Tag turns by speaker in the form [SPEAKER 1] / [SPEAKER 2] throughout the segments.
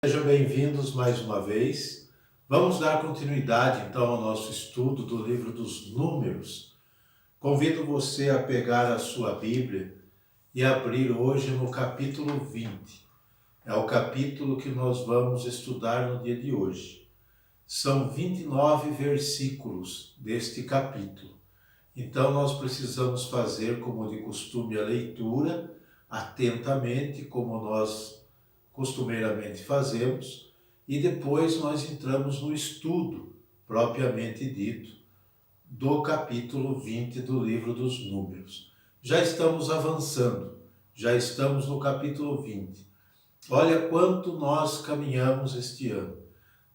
[SPEAKER 1] Sejam bem-vindos mais uma vez. Vamos dar continuidade então ao nosso estudo do livro dos Números. Convido você a pegar a sua Bíblia e abrir hoje no capítulo 20. É o capítulo que nós vamos estudar no dia de hoje. São 29 versículos deste capítulo. Então nós precisamos fazer, como de costume, a leitura atentamente, como nós costumeiramente fazemos, e depois nós entramos no estudo propriamente dito do capítulo 20 do livro dos Números. Já estamos avançando, já estamos no capítulo 20. Olha quanto nós caminhamos este ano.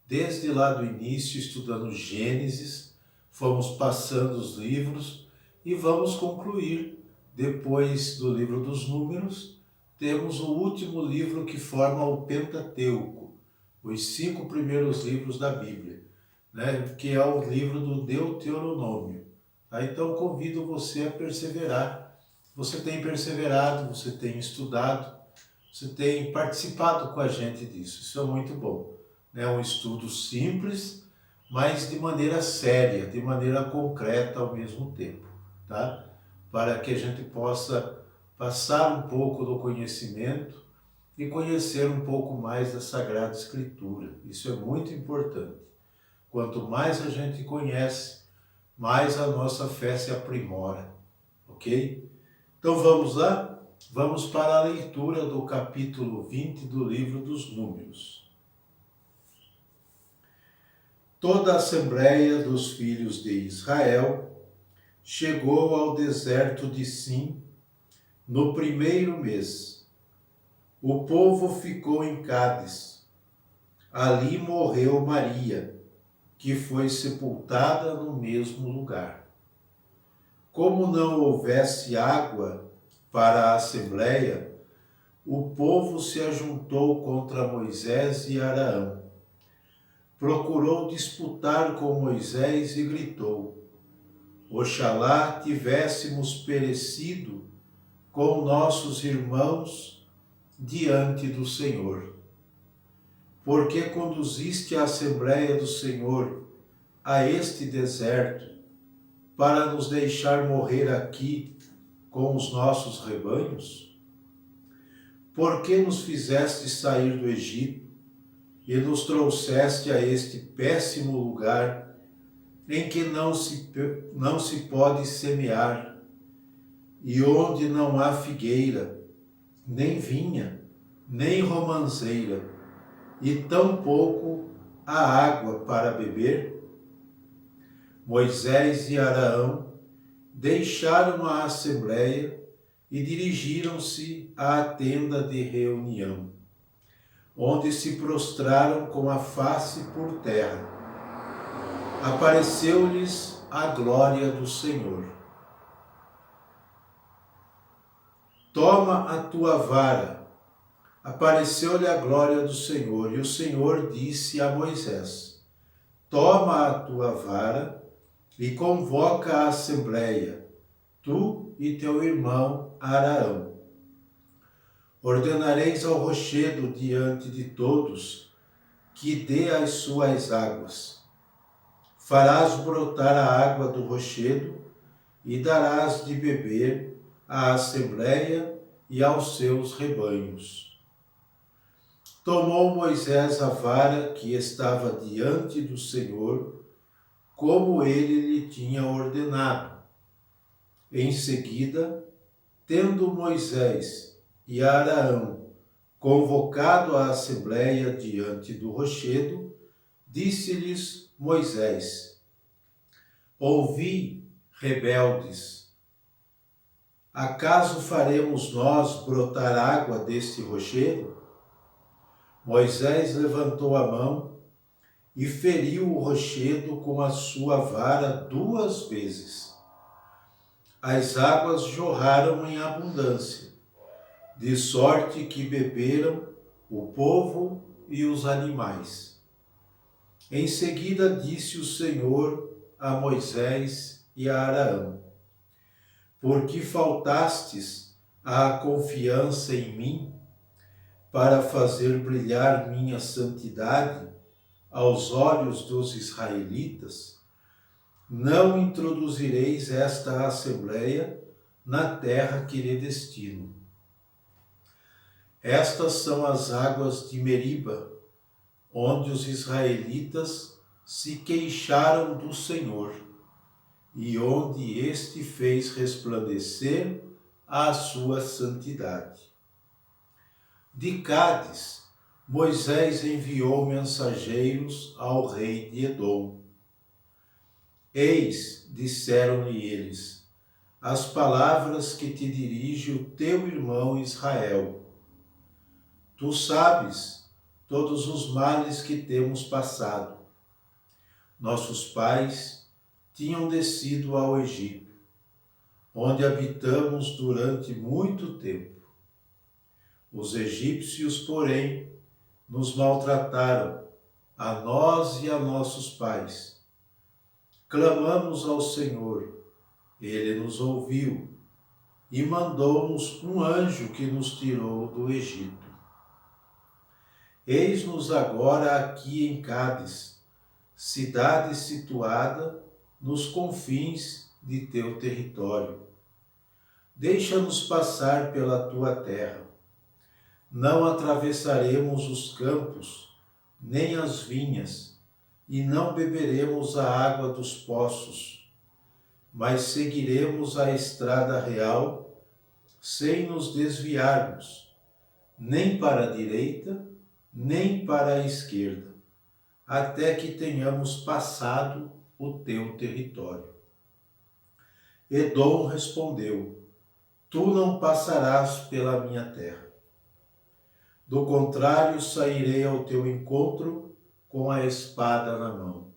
[SPEAKER 1] Desde lá do início, estudando Gênesis, fomos passando os livros e vamos concluir, depois do livro dos Números, temos o último livro que forma o Pentateuco, os 5 primeiros livros da Bíblia, que é o livro do Deuteronômio. Então convido você a perseverar. Você tem perseverado, você tem estudado, você tem participado com a gente disso. Isso é muito bom. É um estudo simples, mas de maneira séria, de maneira concreta ao mesmo tempo, tá? Para que a gente possa passar um pouco do conhecimento e conhecer um pouco mais da Sagrada Escritura. Isso é muito importante. Quanto mais a gente conhece, mais a nossa fé se aprimora, ok? Então vamos lá? Vamos para a leitura do capítulo 20 do livro dos Números. Toda a assembleia dos filhos de Israel chegou ao deserto de Sim no primeiro mês. O povo ficou em Cádiz. Ali morreu Maria, que foi sepultada no mesmo lugar. Como não houvesse água para a assembleia, o povo se ajuntou contra Moisés e Araão. Procurou disputar com Moisés e gritou: Oxalá tivéssemos perecido com nossos irmãos diante do Senhor. Porque conduziste a Assembleia do Senhor a este deserto para nos deixar morrer aqui com os nossos rebanhos? Por que nos fizeste sair do Egito e nos trouxeste a este péssimo lugar em que não se pode semear, e onde não há figueira, nem vinha, nem romanceira, e tampouco há água para beber? Moisés e Araão deixaram a assembleia e dirigiram-se à tenda de reunião, onde se prostraram com a face por terra. Apareceu-lhes a glória do Senhor. Toma a tua vara. Apareceu-lhe a glória do Senhor, e o Senhor disse a Moisés: Toma a tua vara e convoca a assembleia, tu e teu irmão Araão. Ordenareis ao rochedo diante de todos que dê as suas águas. Farás brotar a água do rochedo e darás de beber à assembleia e aos seus rebanhos. Tomou Moisés a vara que estava diante do Senhor, como ele lhe tinha ordenado. Em seguida, tendo Moisés e Araão convocado a assembleia diante do rochedo, disse-lhes Moisés: Ouvi, rebeldes, acaso faremos nós brotar água deste rochedo? Moisés levantou a mão e feriu o rochedo com a sua vara 2 vezes. As águas jorraram em abundância, de sorte que beberam o povo e os animais. Em seguida disse o Senhor a Moisés e a Araão: Porque faltastes à confiança em mim, para fazer brilhar minha santidade aos olhos dos israelitas, não introduzireis esta assembleia na terra que lhe destino. Estas são as águas de Meriba, onde os israelitas se queixaram do Senhor, e onde este fez resplandecer a sua santidade. De Cádiz, Moisés enviou mensageiros ao rei de Edom. Eis, disseram-lhe eles, as palavras que te dirige o teu irmão Israel. Tu sabes todos os males que temos passado. Nossos pais tinham descido ao Egito, onde habitamos durante muito tempo. Os egípcios, porém, nos maltrataram, a nós e a nossos pais. Clamamos ao Senhor, ele nos ouviu e mandou-nos um anjo que nos tirou do Egito. Eis-nos agora aqui em Cádiz, cidade situada nos confins de teu território. Deixa-nos passar pela tua terra. Não atravessaremos os campos, nem as vinhas, e não beberemos a água dos poços, mas seguiremos a estrada real, sem nos desviarmos, nem para a direita, nem para a esquerda, até que tenhamos passado o teu território. Edom respondeu: Tu não passarás pela minha terra. Do contrário, sairei ao teu encontro com a espada na mão.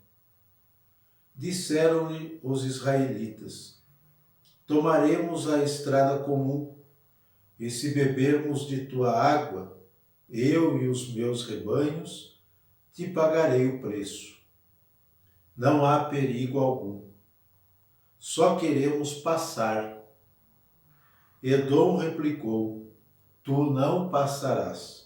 [SPEAKER 1] Disseram-lhe os israelitas: Tomaremos a estrada comum, e se bebermos de tua água, eu e os meus rebanhos, te pagarei o preço. Não há perigo algum. Só queremos passar. Edom replicou: Tu não passarás.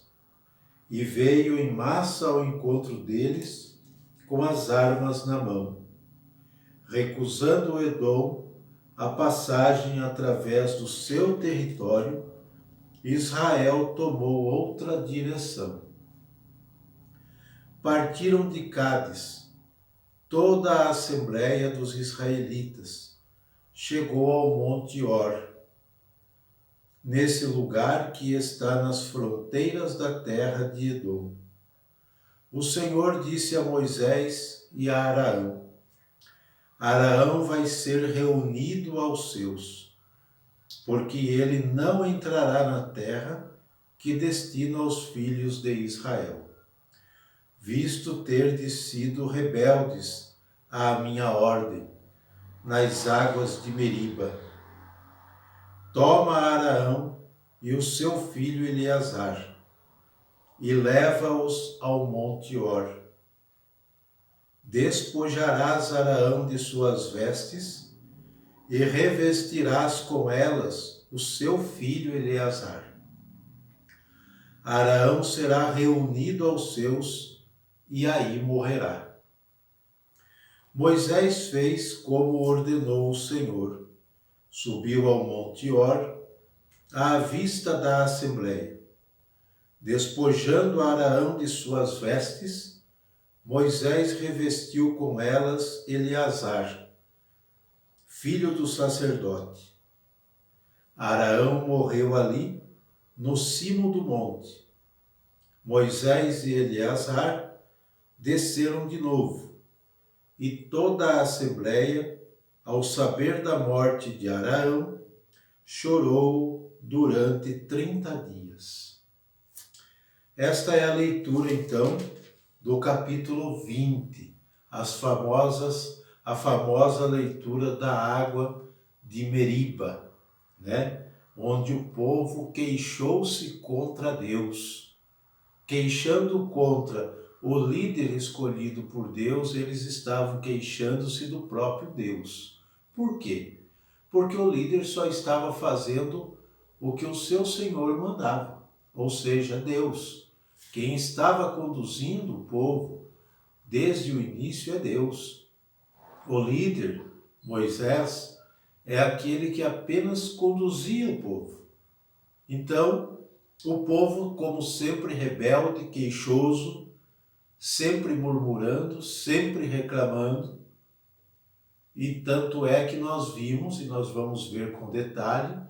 [SPEAKER 1] E veio em massa ao encontro deles, com as armas na mão. Recusando Edom a passagem através do seu território, Israel tomou outra direção. Partiram de Cádiz. Toda a assembleia dos israelitas chegou ao monte Or, nesse lugar que está nas fronteiras da terra de Edom. O Senhor disse a Moisés e a Araão: Araão vai ser reunido aos seus, porque ele não entrará na terra que destino aos filhos de Israel, visto terdes sido rebeldes à minha ordem, nas águas de Meriba. Toma Araão e o seu filho Eleazar, e leva-os ao monte Or. Despojarás Araão de suas vestes, e revestirás com elas o seu filho Eleazar. Araão será reunido aos seus, e aí morrerá. Moisés fez como ordenou o Senhor. Subiu ao monte Or, à vista da assembleia. Despojando Araão de suas vestes, Moisés revestiu com elas Eleazar, filho do sacerdote. Araão morreu ali, no cimo do monte. Moisés e Eleazar desceram de novo, e toda a assembleia, ao saber da morte de Araão, chorou durante 30 dias. Esta é a leitura, então, do capítulo 20, a famosa leitura da água de Meriba, né? Onde o povo queixou-se contra Deus. Queixando contra o líder escolhido por Deus, eles estavam queixando-se do próprio Deus. Por quê? Porque o líder só estava fazendo o que o seu Senhor mandava. ou seja, Deus. Quem estava conduzindo o povo desde o início é Deus. O líder, Moisés, é aquele que apenas conduzia o povo. Então, o povo, como sempre rebelde, queixoso, sempre murmurando, sempre reclamando, e tanto é que nós vimos, e nós vamos ver com detalhe,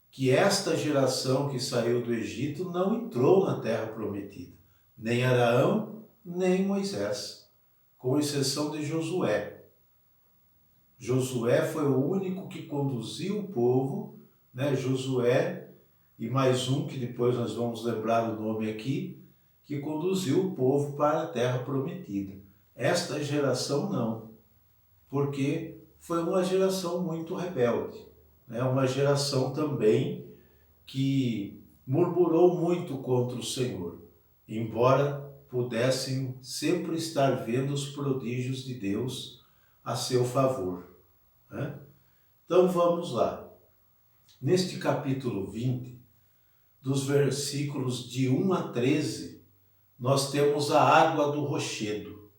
[SPEAKER 1] que esta geração que saiu do Egito não entrou na terra prometida, nem Arão, nem Moisés, com exceção de Josué. Josué foi o único que conduziu o povo, né? Josué e mais um que depois nós vamos lembrar o nome aqui, que conduziu o povo para a terra prometida. Esta geração não, porque foi uma geração muito rebelde, né? Uma geração também que murmurou muito contra o Senhor, embora pudessem sempre estar vendo os prodígios de Deus a seu favor, né? Então vamos lá. Neste capítulo 20, dos versículos de 1 a 13, nós temos a água do rochedo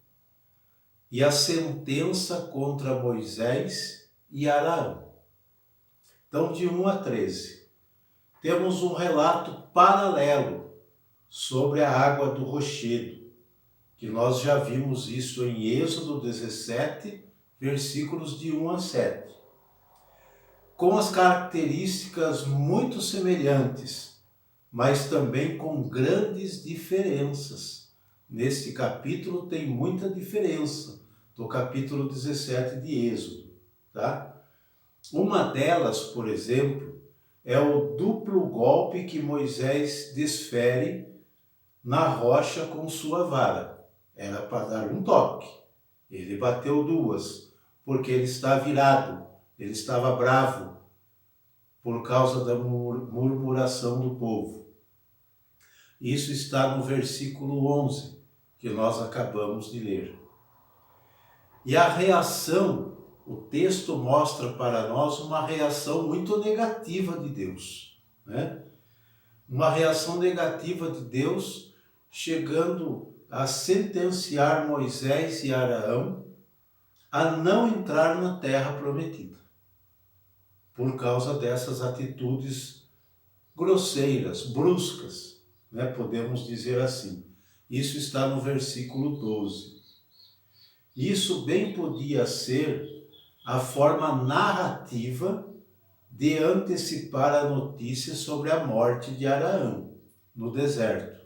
[SPEAKER 1] e a sentença contra Moisés e Arão. Então, de 1 a 13, temos um relato paralelo sobre a água do rochedo, que nós já vimos isso em Êxodo 17, versículos de 1 a 7, com as características muito semelhantes, mas também com grandes diferenças. Neste capítulo tem muita diferença do capítulo 17 de Êxodo, tá? Uma delas, por exemplo, é o duplo golpe que Moisés desfere na rocha com sua vara. Era para dar um toque. Ele bateu duas, porque ele está virado, ele estava bravo por causa da murmuração do povo. Isso está no versículo 11, que nós acabamos de ler. E a reação, o texto mostra para nós uma reação muito negativa de Deus, né? Uma reação negativa de Deus, chegando a sentenciar Moisés e Arão a não entrar na terra prometida, por causa dessas atitudes grosseiras, bruscas, né? Podemos dizer assim. Isso está no versículo 12. Isso bem podia ser a forma narrativa de antecipar a notícia sobre a morte de Arão no deserto,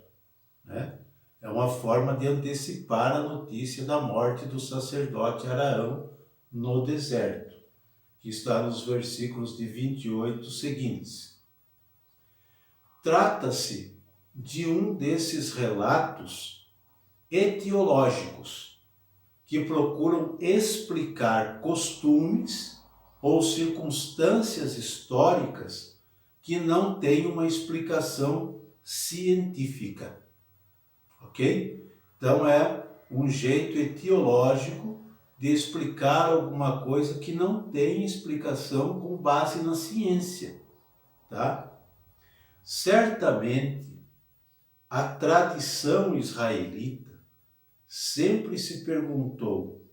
[SPEAKER 1] né? É uma forma de antecipar a notícia da morte do sacerdote Arão no deserto, que está nos versículos de 28 seguintes. Trata-se de um desses relatos etiológicos que procuram explicar costumes ou circunstâncias históricas que não têm uma explicação científica, ok? Então é um jeito etiológico de explicar alguma coisa que não tem explicação com base na ciência, tá? Certamente a tradição israelita sempre se perguntou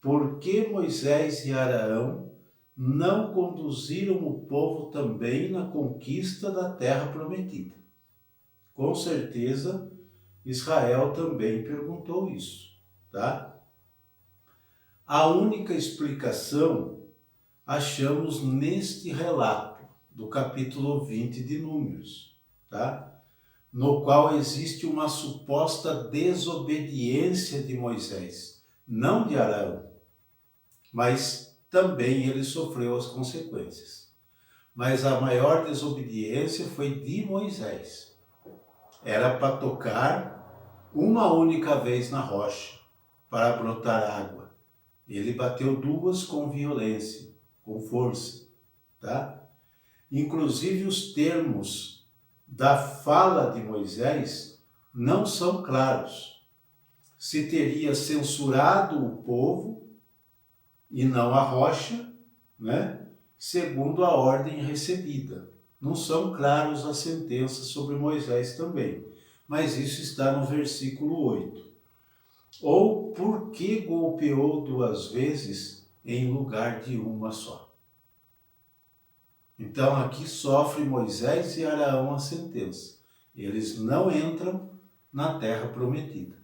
[SPEAKER 1] por que Moisés e Arão não conduziram o povo também na conquista da terra prometida. Com certeza, Israel também perguntou isso, tá? A única explicação achamos neste relato do capítulo 20 de Números, tá? No qual existe uma suposta desobediência de Moisés, não de Arão, mas também ele sofreu as consequências. Mas a maior desobediência foi de Moisés. Era para tocar uma única vez na rocha, para brotar água. Ele bateu duas com violência, com força, tá? Inclusive os termos da fala de Moisés não são claros. Se teria censurado o povo e não a rocha, né? Segundo a ordem recebida. não são claros as sentenças sobre Moisés também. Mas isso está no versículo 8. Ou por que golpeou 2 vezes em lugar de uma só? Então aqui sofre Moisés e Arão a sentença. Eles não entram na terra prometida,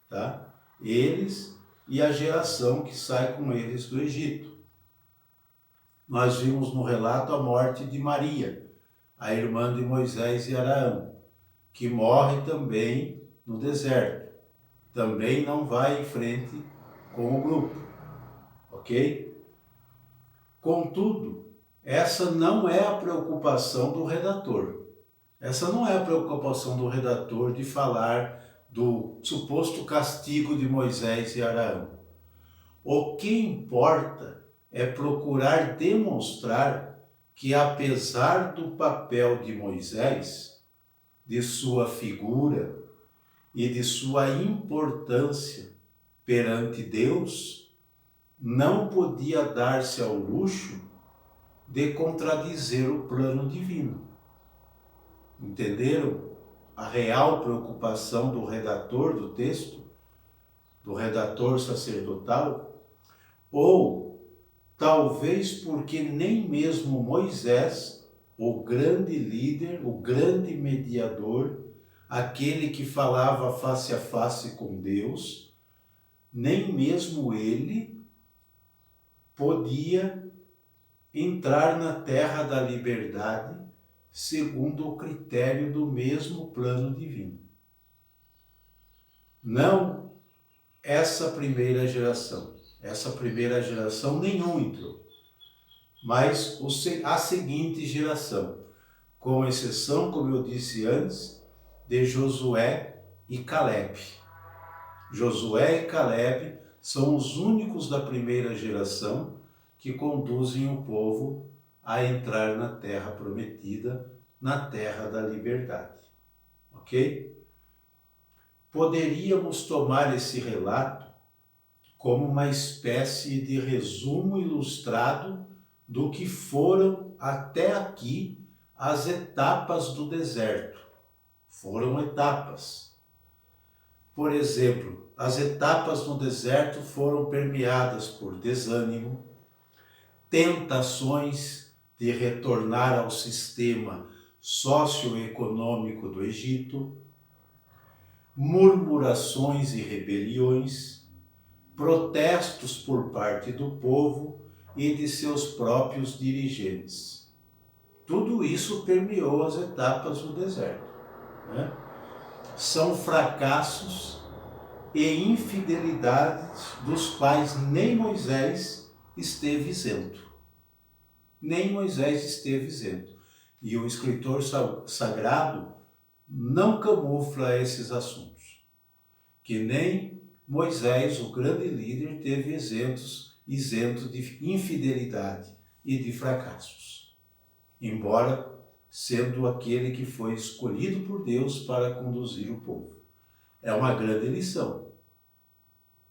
[SPEAKER 1] tá? Eles e a geração que sai com eles do Egito. Nós vimos no relato a morte de Maria, a irmã de Moisés e Arão, que morre também no deserto. Também não vai em frente com o grupo, ok? Contudo, essa não é a preocupação do redator. Essa não é a preocupação do redator de falar do suposto castigo de Moisés e Arão. O que importa é procurar demonstrar que, apesar do papel de Moisés, de sua figura e de sua importância perante Deus, não podia dar-se ao luxo de contradizer o plano divino. Entenderam a real preocupação do redator do texto, do redator sacerdotal? Ou talvez porque nem mesmo Moisés, o grande líder, o grande mediador, aquele que falava face a face com Deus, nem mesmo ele podia entrar na terra da liberdade segundo o critério do mesmo plano divino. Não essa primeira geração. Essa primeira geração nenhum entrou. Mas a seguinte geração, com exceção, como eu disse antes, de Josué e Caleb. Josué e Caleb são os únicos da primeira geração que conduzem o povo a entrar na terra prometida, na terra da liberdade. Ok? Poderíamos tomar esse relato como uma espécie de resumo ilustrado do que foram até aqui as etapas do deserto. Foram etapas. Por exemplo, as etapas no deserto foram permeadas por desânimo, tentações de retornar ao sistema socioeconômico do Egito, murmurações e rebeliões, protestos por parte do povo e de seus próprios dirigentes. Tudo isso permeou as etapas do deserto, né? São fracassos e infidelidades dos quais nem Moisés esteve isento. Nem Moisés esteve isento. E o escritor sagrado não camufla esses assuntos. Que nem Moisés, o grande líder, teve isento de infidelidade e de fracassos. Embora sendo aquele que foi escolhido por Deus para conduzir o povo. É uma grande lição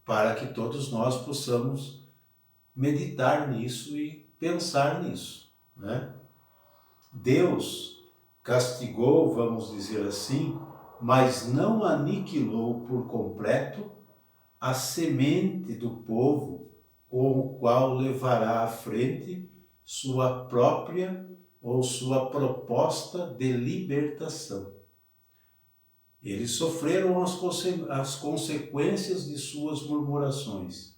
[SPEAKER 1] para que todos nós possamos meditar nisso e pensar nisso, né? Deus castigou, vamos dizer assim, mas não aniquilou por completo a semente do povo com o qual levará à frente sua própria ou sua proposta de libertação. Eles sofreram as consequências de suas murmurações,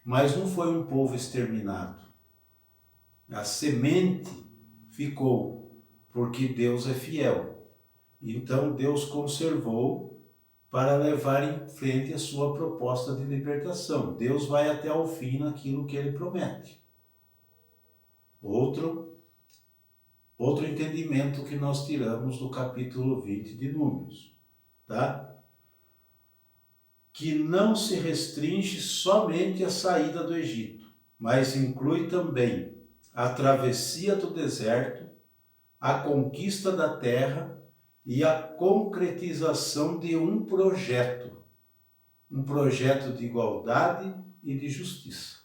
[SPEAKER 1] mas não foi um povo exterminado. A semente ficou, porque Deus é fiel. Então Deus conservou para levar em frente a sua proposta de libertação. Deus vai até ao fim naquilo que ele promete. Outro entendimento que nós tiramos do capítulo 20 de Números, tá? Que não se restringe somente à saída do Egito, mas inclui também a travessia do deserto, a conquista da terra e a concretização de um projeto de igualdade e de justiça.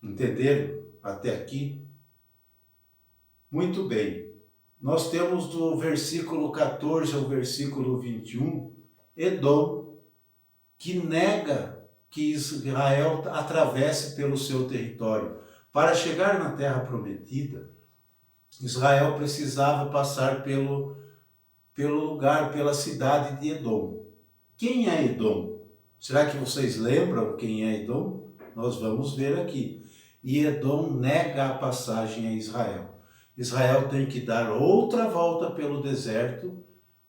[SPEAKER 1] Entenderam até aqui? Muito bem. Nós temos do versículo 14 ao versículo 21, Edom, que nega que Israel atravesse pelo seu território. Para chegar na terra prometida, Israel precisava passar pelo lugar, pela cidade de Edom. Quem é Edom? Será que vocês lembram quem é Edom? Nós vamos ver aqui. E Edom nega a passagem a Israel. Israel tem que dar outra volta pelo deserto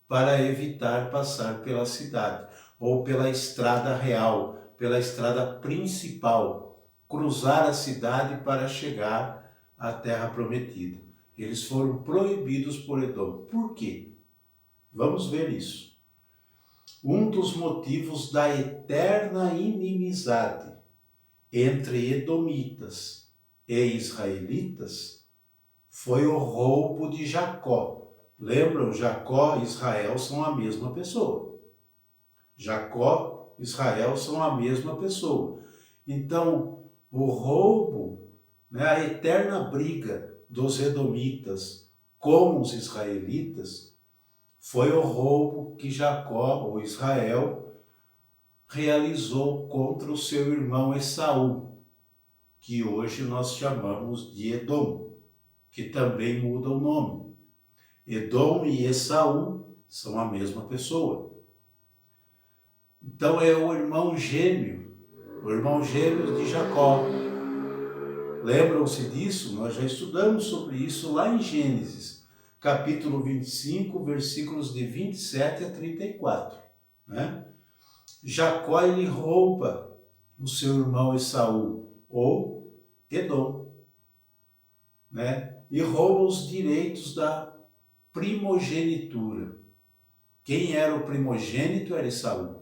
[SPEAKER 1] para evitar passar pela cidade, ou pela estrada real, pela estrada principal, cruzar a cidade para chegar à terra prometida. Eles foram proibidos por Edom. Por quê? Vamos ver isso. Um dos motivos da eterna inimizade entre edomitas e israelitas foi o roubo de Jacó. Lembram? Jacó e Israel são a mesma pessoa. Jacó e Israel são a mesma pessoa. Então, o roubo, a eterna briga dos edomitas com os israelitas, foi o roubo que Jacó, ou Israel, realizou contra o seu irmão Esaú, que hoje nós chamamos de Edom, que também muda o nome. Edom e Esaú são a mesma pessoa. Então é o irmão gêmeo de Jacó. Lembram-se disso? Nós já estudamos sobre isso lá em Gênesis, capítulo 25, versículos de 27 a 34. Jacó, ele rouba o seu irmão Esaú, ou Edom, e rouba os direitos da primogenitura. Quem era o primogênito era Esaú.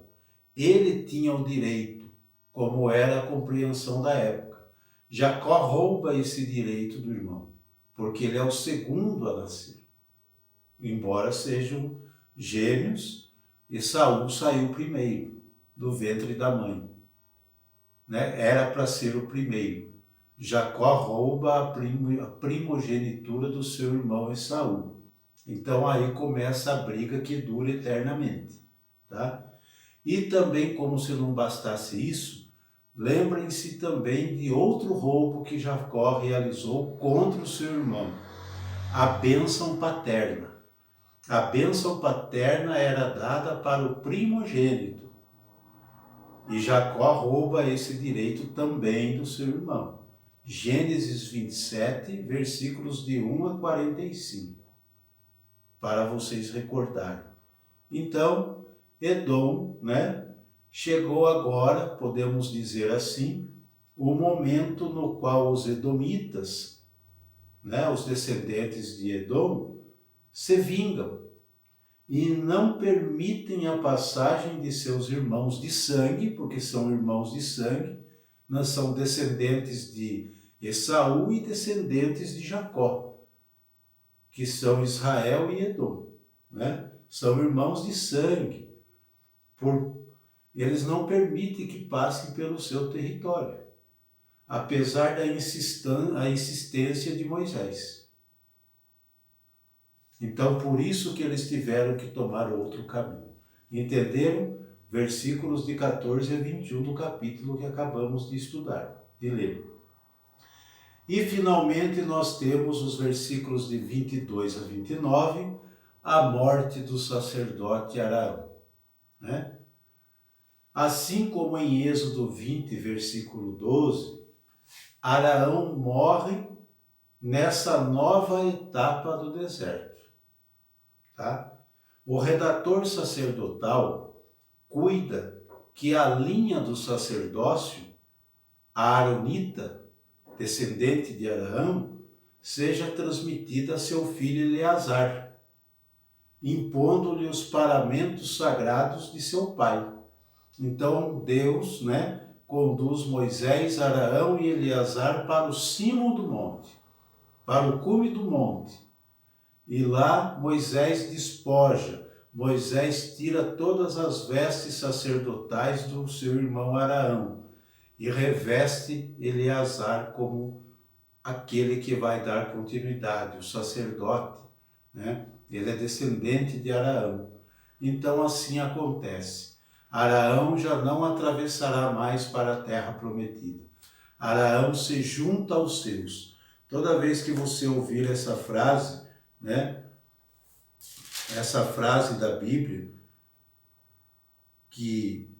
[SPEAKER 1] Ele tinha o direito, como era a compreensão da época. Jacó rouba esse direito do irmão, porque ele é o segundo a nascer. Embora sejam gêmeos, Esaú saiu primeiro do ventre da mãe. Era para ser o primeiro. Jacó rouba a primogenitura do seu irmão Esaú. Então aí começa a briga que dura eternamente. E também, como se não bastasse isso, lembrem-se também de outro roubo que Jacó realizou contra o seu irmão, a bênção paterna. A bênção paterna era dada para o primogênito. E Jacó rouba esse direito também do seu irmão. Gênesis 27, versículos de 1 a 45. Para vocês recordarem. Então, Edom, chegou agora, podemos dizer assim, o momento no qual os edomitas, os descendentes de Edom, se vingam e não permitem a passagem de seus irmãos de sangue, porque são irmãos de sangue, não são descendentes de Esaú e descendentes de Jacó, que são Israel e Edom, São irmãos de sangue. Eles não permitem que passem pelo seu território, apesar da insistência de Moisés. Então, por isso que eles tiveram que tomar outro caminho. Entenderam? Versículos de 14 a 21 do capítulo que acabamos de estudar, de ler. E, finalmente, nós temos os versículos de 22 a 29, a morte do sacerdote Arão. Assim como em Êxodo 20, versículo 12, Arão morre nessa nova etapa do deserto. O redator sacerdotal cuida que a linha do sacerdócio, a aronita, descendente de Arão, seja transmitida a seu filho Eleazar, impondo-lhe os paramentos sagrados de seu pai. Então Deus, conduz Moisés, Arão e Eleazar para o cimo do monte, para o cume do monte. E lá Moisés despoja, Moisés tira todas as vestes sacerdotais do seu irmão Arão e reveste Eleazar como aquele que vai dar continuidade, o sacerdote, né? Ele é descendente de Araão. Então assim acontece. Araão já não atravessará mais para a terra prometida. Araão se junta aos seus. Toda vez que você ouvir essa frase, né? Essa frase da Bíblia, que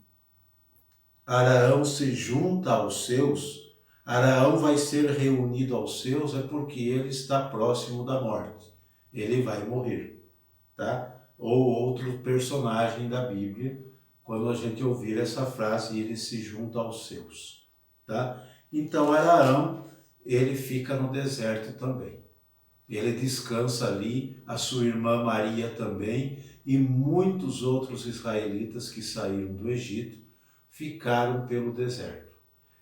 [SPEAKER 1] Araão se junta aos seus, Araão vai ser reunido aos seus, é porque ele está próximo da morte. Ele vai morrer, tá? Ou outro personagem da Bíblia, quando a gente ouvir essa frase, ele se junta aos seus, tá? Então Araão, ele fica no deserto também. Ele descansa ali, a sua irmã Maria também, e muitos outros israelitas que saíram do Egito ficaram pelo deserto.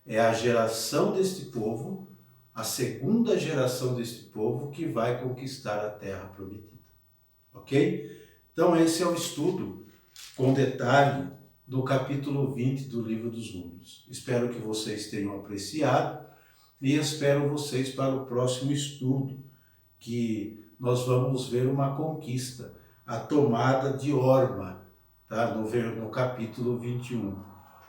[SPEAKER 1] É a geração deste povo, a segunda geração deste povo, que vai conquistar a terra prometida. Ok? Então esse é o estudo com detalhe do capítulo 20 do livro dos Números. Espero que vocês tenham apreciado e espero vocês para o próximo estudo, que nós vamos ver uma conquista, a tomada de Orma, tá? No capítulo 21.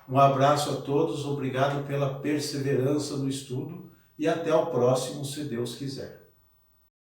[SPEAKER 1] Um abraço a todos, obrigado pela perseverança no estudo e até o próximo, se Deus quiser.